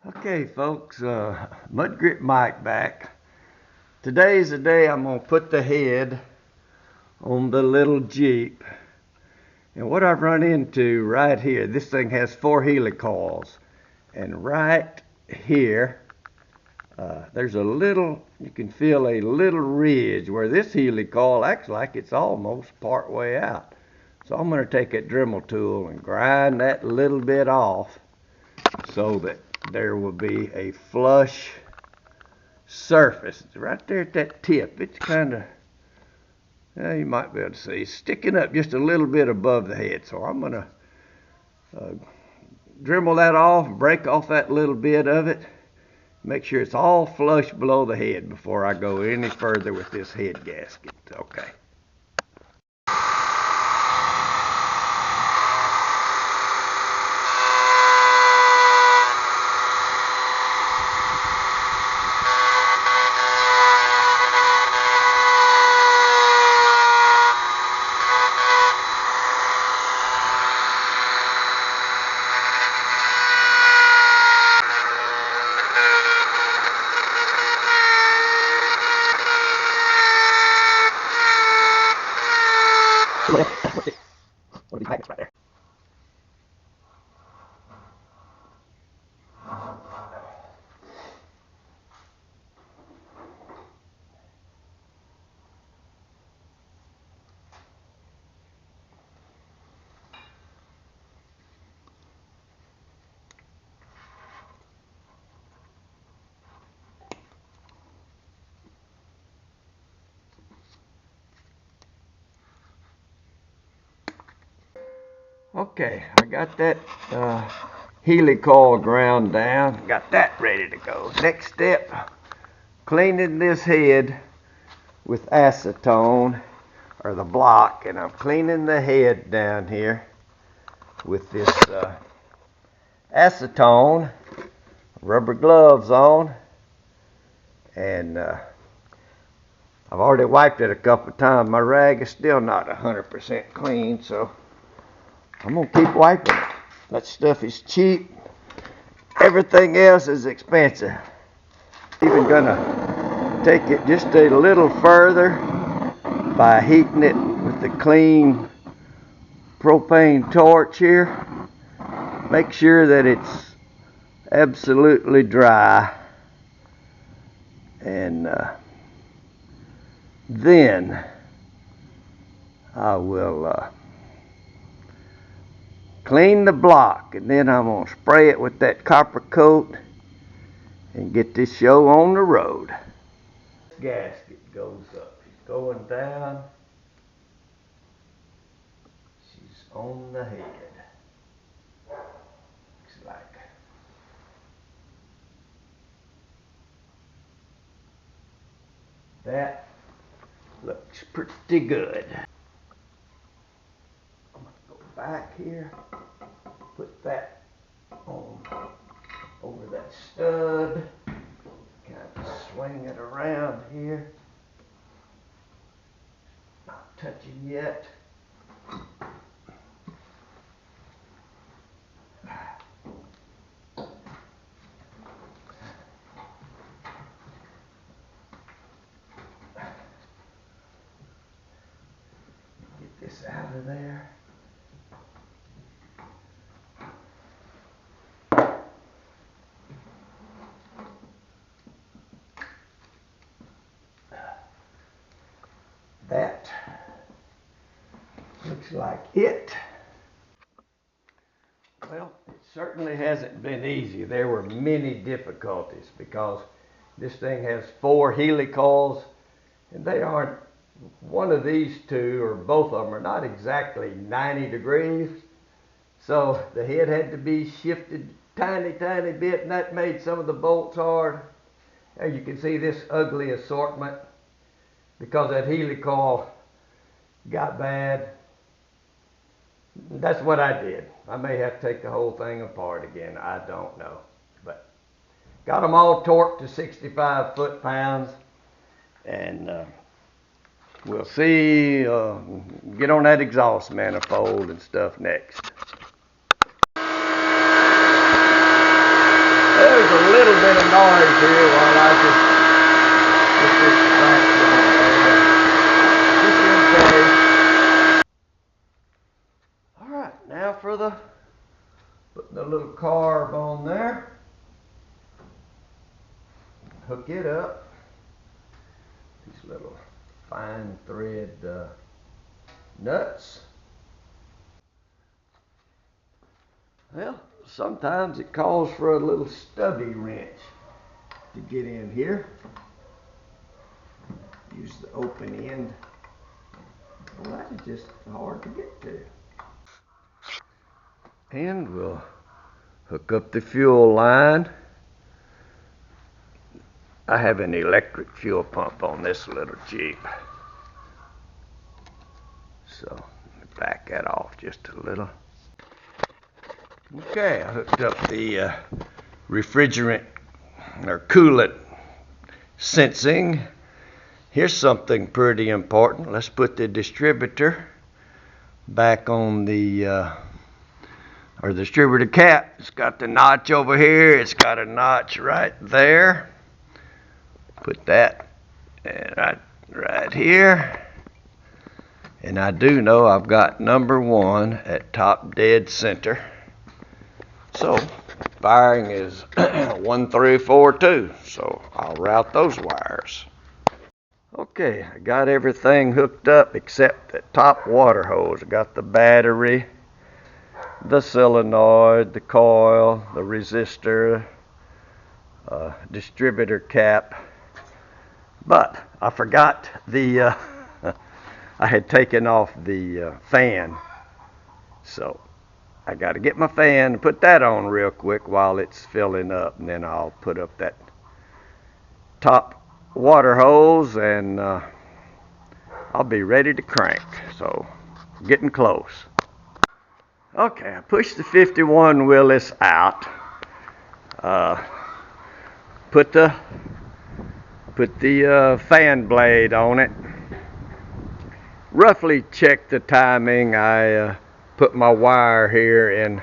Okay, folks, Mud Grip Mike back. Today's the day I'm going to put the head on the little Jeep. And what I've run into right here, this thing has 4 helicoils. And right here, there's a little, you can feel a little ridge where this helicoil acts like it's almost part way out. So I'm going to take a Dremel tool and grind that little bit off so that there will be a flush surface right there at that tip. It's kind of, you might be able to see, sticking up just a little bit above the head. So I'm going to Dremel that off, break off that little bit of it, make sure it's all flush below the head before I go any further with this head gasket. Okay. One of these magnets right there. Okay, I got that helicoil ground down, got that ready to go. Next step, cleaning this head with acetone, or the block, and I'm cleaning the head down here with this acetone, rubber gloves on, and I've already wiped it a couple of times. My rag is still not 100% clean, so I'm going to keep wiping it. That stuff is cheap. Everything else is expensive. Even going to take it just a little further by heating it with the clean propane torch here. Make sure that it's absolutely dry. And then I will clean the block, and then I'm going to spray it with that copper coat and get this show on the road. Gasket goes up. She's going down. She's on the head. Looks like. That looks pretty good. I'm going to go back here. Put that on over that stud, kind of swing it around here, not touching yet. Get this out of there. That looks like it. Well, it certainly hasn't been easy. There were many difficulties because this thing has 4 helicoils, and they aren't, one of these two or both of them are not exactly 90 degrees. So the head had to be shifted tiny bit, and that made some of the bolts hard. There you can see this ugly assortment because that helicoil got bad. That's what I did. I may have to take the whole thing apart again. I don't know. But got them all torqued to 65 foot-pounds. And we'll see, get on that exhaust manifold and stuff next. There's a little bit of noise here while I just get this back going. Just in case. Alright, now for putting the little carb on there. Hook it up. These little fine thread nuts. Well, sometimes it calls for a little stubby wrench to get in here. Use the open end. Well, that is just hard to get to. And we'll hook up the fuel line. I have an electric fuel pump on this little Jeep. So, let me back that off just a little. Okay, I hooked up the refrigerant or coolant sensing. Here's something pretty important. Let's put the distributor back on the distributor cap. It's got the notch over here. It's got a notch right there. Put that right here. And I do know I've got number 1 at top dead center. So firing is 1342. So I'll route those wires. Okay, I got everything hooked up except the top water hose. I got the battery, the solenoid, the coil, the resistor, distributor cap. But I forgot the, I had taken off the fan. So I got to get my fan and put that on real quick while it's filling up. And then I'll put up that top water hose and I'll be ready to crank. So getting close. Okay, I pushed the 51 Willys out. Put the fan blade on it. Roughly checked the timing. I put my wire here in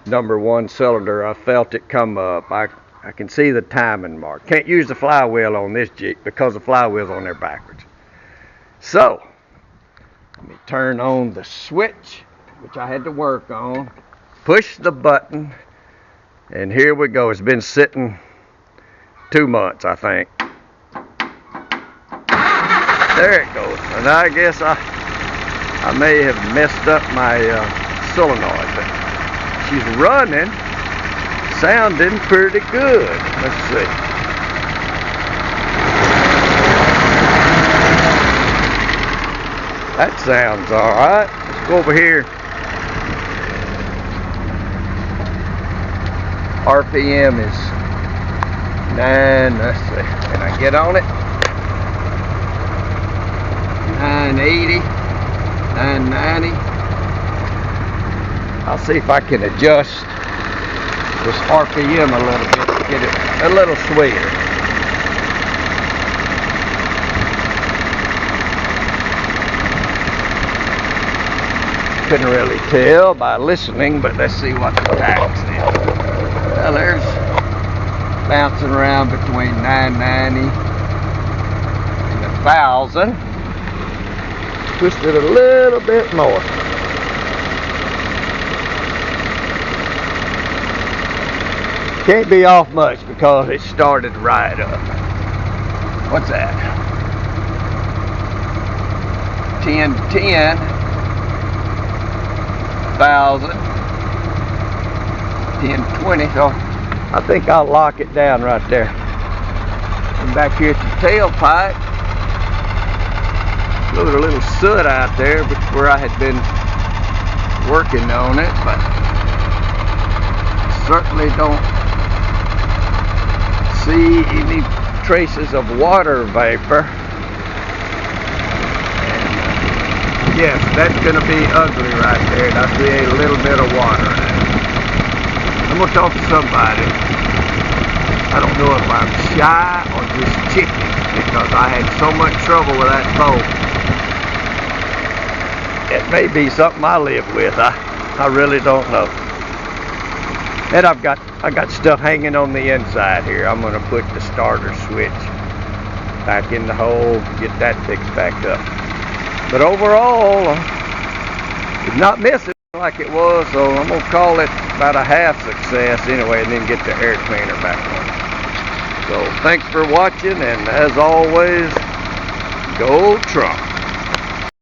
number 1 cylinder. I felt it come up. I can see the timing mark. Can't use the flywheel on this Jeep because the flywheel's on there backwards. So, let me turn on the switch, which I had to work on. Push the button, and here we go. It's been sitting 2 months, I think. There it goes. And I guess I may have messed up my solenoid, but she's running, sounding pretty good. Let's see. That sounds all right. Let's go over here. RPM is 9. Let's see. Can I get on it? 980, 990. I'll see if I can adjust this RPM a little bit to get it a little sweeter. Couldn't really tell by listening, but let's see what the tax is. Well, there's bouncing around between 990 and 1,000. Pushed it a little bit more. Can't be off much because it started right up. What's that? 10 to 10. 1,000. 10 to 20. So I think I'll lock it down right there. And back here at the tailpipe. Look at a little soot out there where I had been working on it, but certainly don't see any traces of water vapor. And, yes, that's going to be ugly right there, and I see a little bit of water in it. I'm going to talk to somebody. I don't know if I'm shy or just chicken, because I had so much trouble with that boat. It may be something I live with. I really don't know. And I got stuff hanging on the inside here. I'm gonna put the starter switch back in the hole, get that fixed back up. But overall, did not miss it like it was, so I'm gonna call it about a half success anyway, and then get the air cleaner back on. So thanks for watching, and as always, go Trump.